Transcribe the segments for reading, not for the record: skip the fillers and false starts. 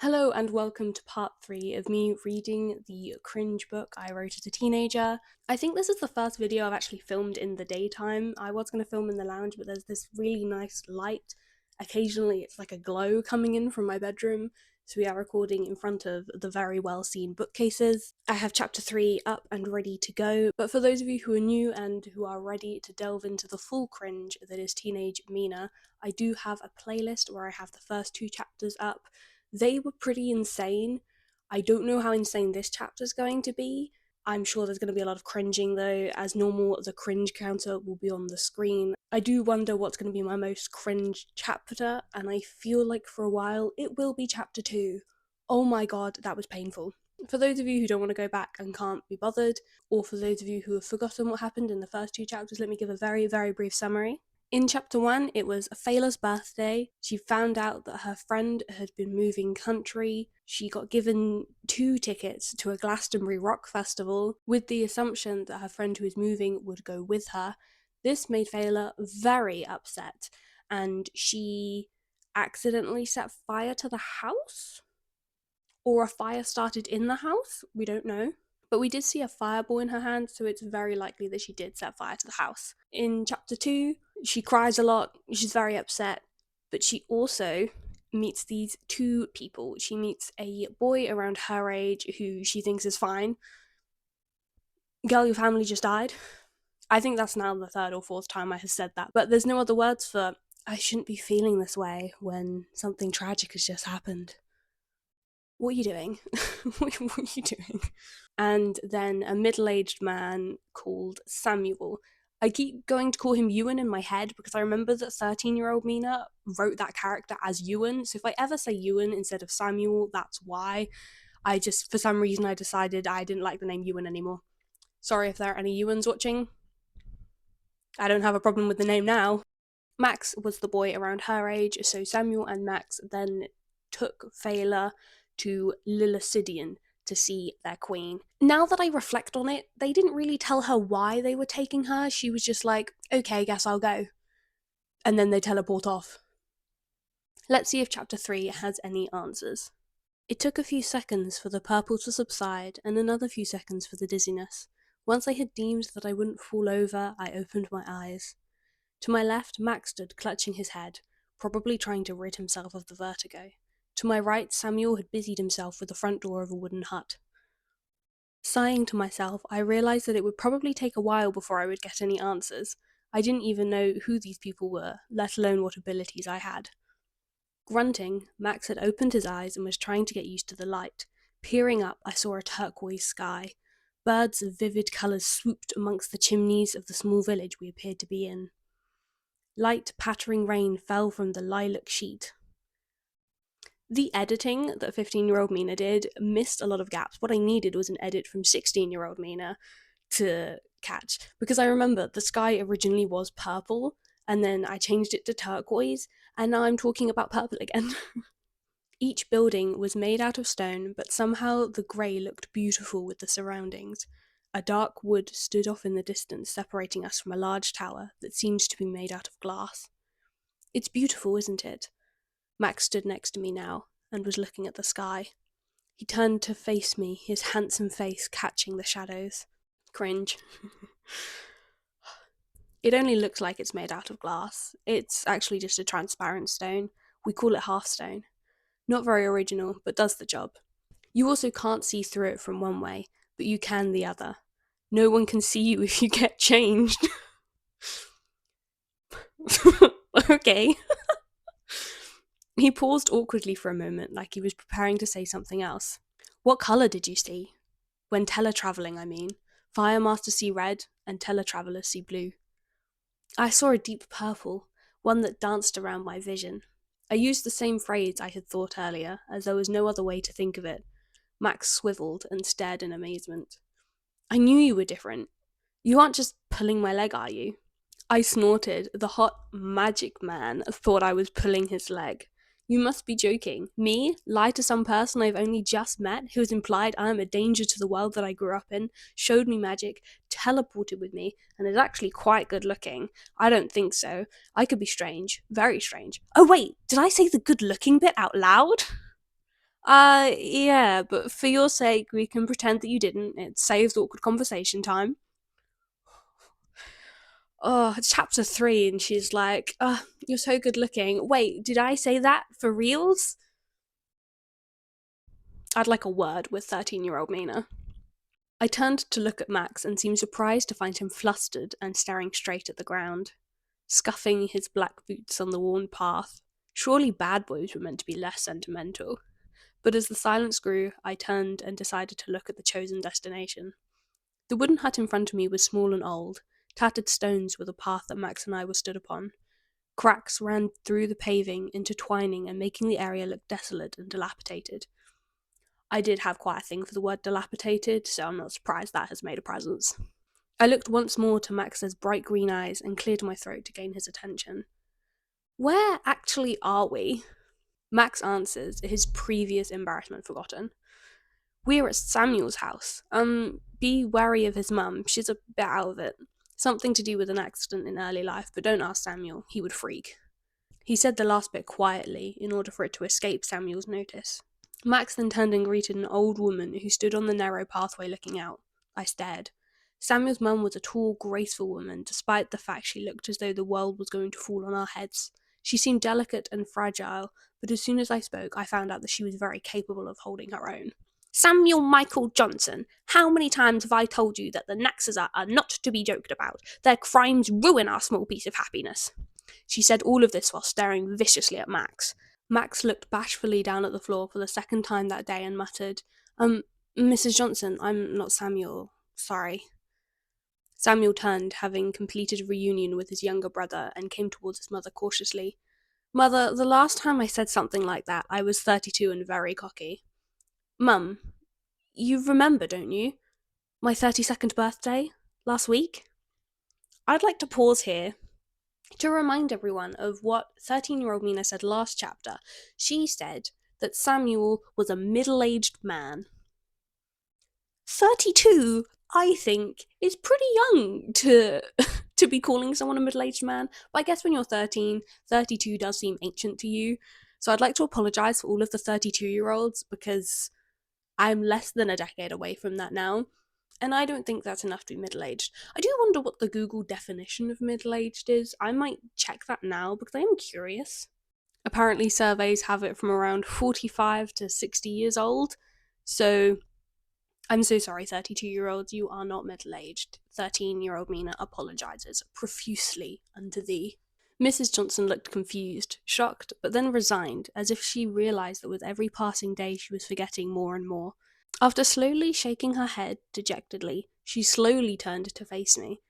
Hello and welcome to part 3 of me reading the Cringe book I wrote as a teenager. I think this is the first video I've actually filmed in the daytime. I was going to film in the lounge, but there's this really nice light. Occasionally it's like a glow coming in from my bedroom, so we are recording in front of the very well seen bookcases. I have chapter 3 up and ready to go, but for those of you who are new and who are ready to delve into the full cringe that is teenage Mina, I do have a playlist where I have the first 2 chapters up. They were pretty insane. I don't know how insane this chapter's going to be. I'm sure there's going to be a lot of cringing though. As normal, the cringe counter will be on the screen. I do wonder what's going to be my most cringe chapter, and I feel like for a while it will be chapter 2. Oh my god, that was painful. For those of you who don't want to go back and can't be bothered, or for those of you who have forgotten what happened in the first 2 chapters, let me give a very, very brief summary. In chapter 1, it was Fela's birthday. She found out that her friend had been moving country. She got given 2 tickets to a Glastonbury rock festival with the assumption that her friend who was moving would go with her. This made Fela very upset, and she accidentally set fire to the house? Or a fire started in the house? We don't know. But we did see a fireball in her hand, so it's very likely that she did set fire to the house. In chapter 2, she cries a lot, she's very upset, but she also meets these 2 people. She meets a boy around her age who she thinks is fine. Girl, your family just died. I think that's now the 3rd or 4th time I have said that, but there's no other words for I shouldn't be feeling this way when something tragic has just happened. What are you doing? What are you doing? And then a middle-aged man called Samuel. I keep going to call him Ewan in my head because I remember that 13-year-old Mina wrote that character as Ewan, so if I ever say Ewan instead of Samuel, that's why. For some reason, I decided I didn't like the name Ewan anymore. Sorry if there are any Ewans watching. I don't have a problem with the name now. Max was the boy around her age, so Samuel and Max then took Fela to Lillicidian to see their queen. Now that I reflect on it, they didn't really tell her why they were taking her. She was just like, okay, guess I'll go. And then they teleport off. Let's see if chapter 3 has any answers. It took a few seconds for the purple to subside and another few seconds for the dizziness. Once I had deemed that I wouldn't fall over, I opened my eyes. To my left, Max stood clutching his head, probably trying to rid himself of the vertigo. To my right, Samuel had busied himself with the front door of a wooden hut. Sighing to myself, I realised that it would probably take a while before I would get any answers. I didn't even know who these people were, let alone what abilities I had. Grunting, Max had opened his eyes and was trying to get used to the light. Peering up, I saw a turquoise sky. Birds of vivid colours swooped amongst the chimneys of the small village we appeared to be in. Light, pattering rain fell from the lilac sheet. The editing that 15-year-old Mina did missed a lot of gaps. What I needed was an edit from 16-year-old Mina to catch, because I remember the sky originally was purple, and then I changed it to turquoise, and now I'm talking about purple again. Each building was made out of stone, but somehow the grey looked beautiful with the surroundings. A dark wood stood off in the distance, separating us from a large tower that seemed to be made out of glass. It's beautiful, isn't it? Max stood next to me now, and was looking at the sky. He turned to face me, his handsome face catching the shadows. Cringe. It only looks like it's made out of glass. It's actually just a transparent stone. We call it halfstone. Not very original, but does the job. You also can't see through it from one way, but you can the other. No one can see you if you get changed. Okay. He paused awkwardly for a moment, like he was preparing to say something else. What colour did you see? When teletravelling, I mean. Firemasters see red, and teletravellers see blue. I saw a deep purple, one that danced around my vision. I used the same phrase I had thought earlier, as there was no other way to think of it. Max swiveled and stared in amazement. I knew you were different. You aren't just pulling my leg, are you? I snorted. The hot magic man thought I was pulling his leg. You must be joking. Me? Lie to some person I've only just met, who has implied I am a danger to the world that I grew up in, showed me magic, teleported with me, and is actually quite good looking. I don't think so. I could be strange. Very strange. Oh wait, did I say the good looking bit out loud? Yeah, but for your sake, we can pretend that you didn't. It saves awkward conversation time. Oh, it's chapter 3, and she's like, you're so good looking. Wait, did I say that for reals? I'd like a word with 13-year-old Mina. I turned to look at Max and seemed surprised to find him flustered and staring straight at the ground, scuffing his black boots on the worn path. Surely bad boys were meant to be less sentimental. But as the silence grew, I turned and decided to look at the chosen destination. The wooden hut in front of me was small and old. Tattered stones were the path that Max and I were stood upon. Cracks ran through the paving, intertwining and making the area look desolate and dilapidated. I did have quite a thing for the word dilapidated, so I'm not surprised that has made a presence. I looked once more to Max's bright green eyes and cleared my throat to gain his attention. Where actually are we? Max answers, his previous embarrassment forgotten. We're at Samuel's house. Be wary of his mum. She's a bit out of it. Something to do with an accident in early life, but don't ask Samuel. He would freak. He said the last bit quietly, in order for it to escape Samuel's notice. Max then turned and greeted an old woman who stood on the narrow pathway looking out. I stared. Samuel's mum was a tall, graceful woman, despite the fact she looked as though the world was going to fall on our heads. She seemed delicate and fragile, but as soon as I spoke, I found out that she was very capable of holding her own. Samuel Michael Johnson, how many times have I told you that the Naxas are not to be joked about? Their crimes ruin our small piece of happiness. She said all of this while staring viciously at Max. Max looked bashfully down at the floor for the second time that day and muttered, Mrs. Johnson, I'm not Samuel. Sorry. Samuel turned, having completed a reunion with his younger brother, and came towards his mother cautiously. Mother, the last time I said something like that, I was 32 and very cocky. Mum, you remember, don't you? My 32nd birthday? Last week? I'd like to pause here to remind everyone of what 13-year-old Mina said last chapter. She said that Samuel was a middle-aged man. 32, I think, is pretty young to to be calling someone a middle-aged man. But I guess when you're 13, 32 does seem ancient to you. So I'd like to apologise for all of the 32-year-olds because I'm less than a decade away from that now. And I don't think that's enough to be middle-aged. I do wonder what the Google definition of middle-aged is. I might check that now because I am curious. Apparently surveys have it from around 45 to 60 years old. So I'm so sorry, 32-year-olds, you are not middle-aged. 13-year-old Mina apologises profusely unto thee. Mrs. Johnson looked confused, shocked, but then resigned, as if she realised that with every passing day she was forgetting more and more. After slowly shaking her head dejectedly, she slowly turned to face me.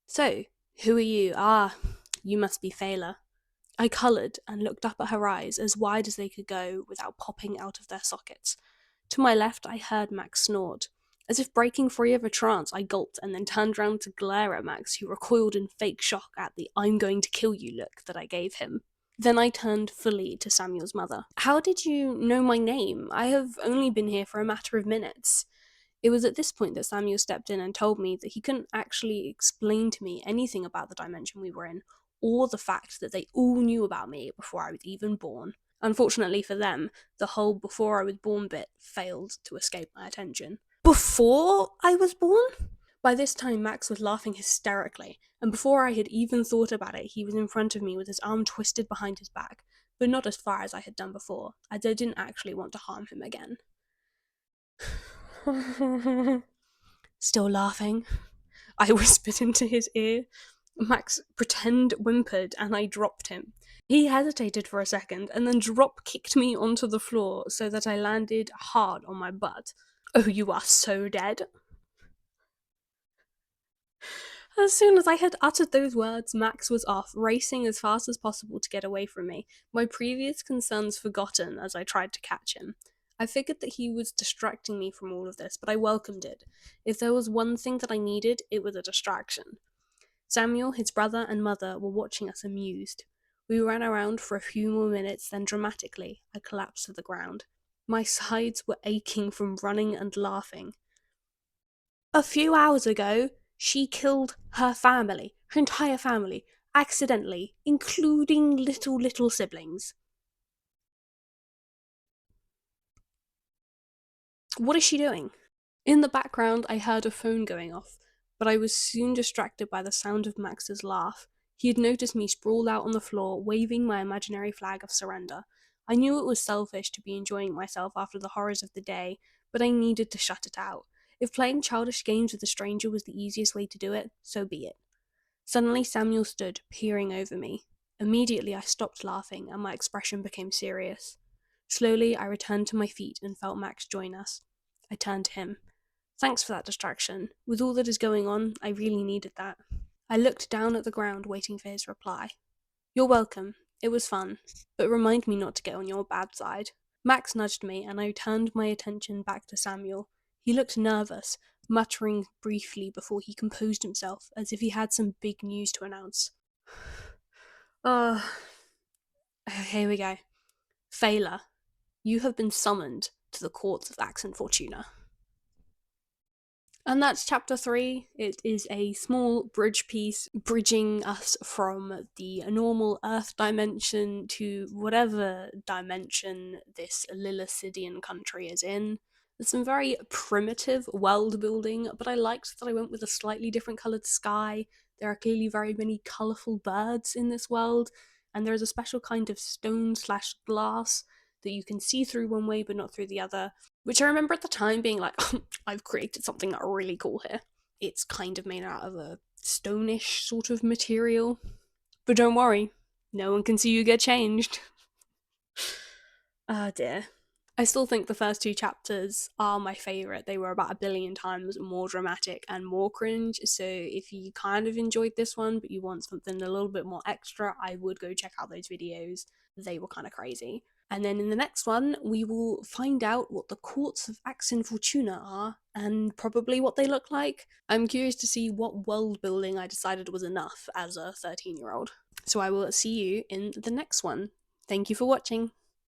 So, who are you? Ah, you must be Fela. I coloured and looked up at her eyes as wide as they could go without popping out of their sockets. To my left, I heard Max snort. As if breaking free of a trance, I gulped and then turned round to glare at Max, who recoiled in fake shock at the I'm going to kill you look that I gave him. Then I turned fully to Samuel's mother. How did you know my name? I have only been here for a matter of minutes. It was at this point that Samuel stepped in and told me that he couldn't actually explain to me anything about the dimension we were in, or the fact that they all knew about me before I was even born. Unfortunately for them, the whole before I was born bit failed to escape my attention. Before I was born? By this time, Max was laughing hysterically, and before I had even thought about it, he was in front of me with his arm twisted behind his back, but not as far as I had done before, as I didn't actually want to harm him again. Still laughing? I whispered into his ear. Max pretend whimpered, and I dropped him. He hesitated for a second, and then drop-kicked me onto the floor so that I landed hard on my butt. Oh, you are so dead. As soon as I had uttered those words, Max was off, racing as fast as possible to get away from me, my previous concerns forgotten as I tried to catch him. I figured that he was distracting me from all of this, but I welcomed it. If there was one thing that I needed, it was a distraction. Samuel, his brother, and mother were watching us amused. We ran around for a few more minutes, then dramatically, I collapsed to the ground. My sides were aching from running and laughing. A few hours ago, she killed her family, her entire family, accidentally, including little siblings. What is she doing? In the background, I heard a phone going off, but I was soon distracted by the sound of Max's laugh. He had noticed me sprawled out on the floor, waving my imaginary flag of surrender. I knew it was selfish to be enjoying myself after the horrors of the day, but I needed to shut it out. If playing childish games with a stranger was the easiest way to do it, so be it. Suddenly, Samuel stood, peering over me. Immediately, I stopped laughing, and my expression became serious. Slowly, I returned to my feet and felt Max join us. I turned to him. Thanks for that distraction. With all that is going on, I really needed that. I looked down at the ground, waiting for his reply. You're welcome. It was fun, but remind me not to get on your bad side. Max nudged me, and I turned my attention back to Samuel. He looked nervous, muttering briefly before he composed himself, as if he had some big news to announce. Uh, here we go. Phaela, you have been summoned to the courts of Ax and Fortuna. And that's chapter 3. It is a small bridge piece bridging us from the normal Earth dimension to whatever dimension this Lillicidian country is in. There's some very primitive world building, but I liked that I went with a slightly different coloured sky. There are clearly very many colourful birds in this world, and there is a special kind of stone/glass that you can see through one way but not through the other, which I remember at the time being like, I've created something really cool here. It's kind of made out of a stonish sort of material. But don't worry, no one can see you get changed. Ah, dear. I still think the first 2 chapters are my favourite. They were about 1,000,000,000 times more dramatic and more cringe, so if you kind of enjoyed this one but you want something a little bit more extra, I would go check out those videos. They were kind of crazy. And then in the next one, we will find out what the courts of Ax and Fortuna are, and probably what they look like. I'm curious to see what world building I decided was enough as a 13-year-old. So I will see you in the next one. Thank you for watching.